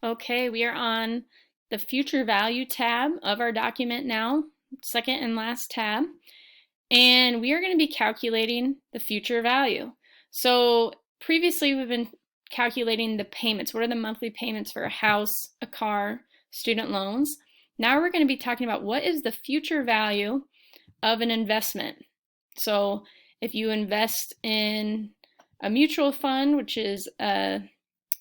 Okay, we are on the future value tab of our document now, second and last tab, and we are going to be calculating the future value. So previously we've been calculating the payments. What are the monthly payments for a house, a car, student loans? Now we're going to be talking about what is the future value of an investment. So if you invest in a mutual fund, which is a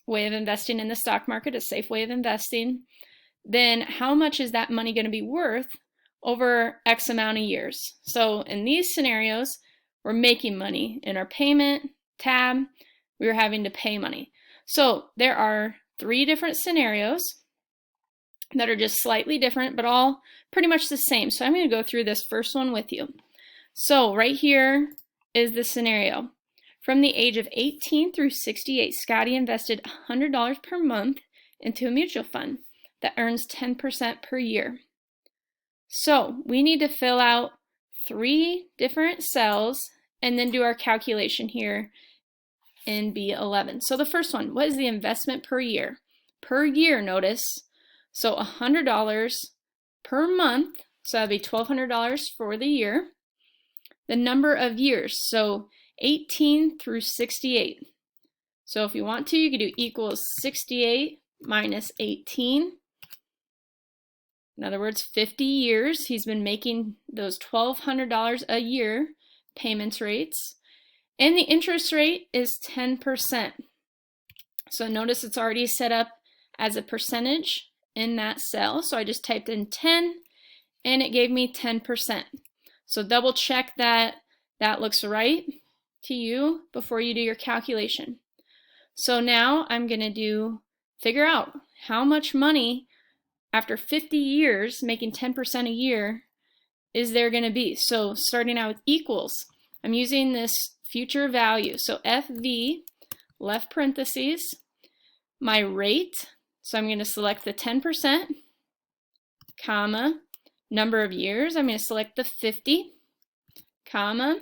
way of investing in the stock market, a safe way of investing, then how much is that money going to be worth over X amount of years? So in these scenarios, we're making money. In our payment tab, we were having to pay money. So there are 3 different scenarios that are just slightly different, but all pretty much the same. So I'm going to go through this first one with you. So right here is the scenario. From the age of 18 through 68, Scotty invested $100 per month into a mutual fund that earns 10% per year. So we need to fill out 3 different cells and then do our calculation here in B11. So the first one, what is the investment per year? Per year, notice. So $100 per month, so that'd be $1,200 for the year. The number of years, so 18 through 68. So if you want to, you could do equals 68 minus 18. In other words, 50 years. He's been making those $1,200 a year payments rates. And the interest rate is 10%. So notice it's already set up as a percentage in that cell. So I just typed in 10 and it gave me 10%. So double check that that looks right to you before you do your calculation. So now I'm going to figure out how much money after 50 years making 10% a year is there going to be. So starting out with equals, I'm using this future value. So FV, left parentheses, my rate. So I'm going to select the 10%, comma, number of years. I'm going to select the 50, comma,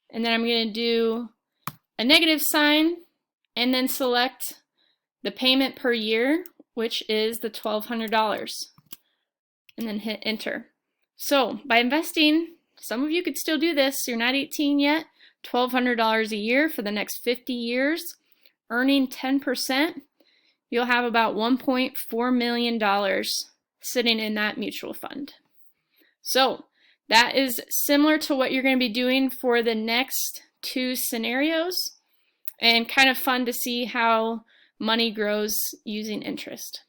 and then I'm going to do a negative sign and then select the payment per year, which is the $1,200, and then hit enter. So by investing, some of you could still do this, you're not 18 yet, $1,200 a year for the next 50 years, earning 10%, you'll have about $1.4 million sitting in that mutual fund. So that is similar to what you're going to be doing for the next 2 scenarios, and kind of fun to see how money grows using interest.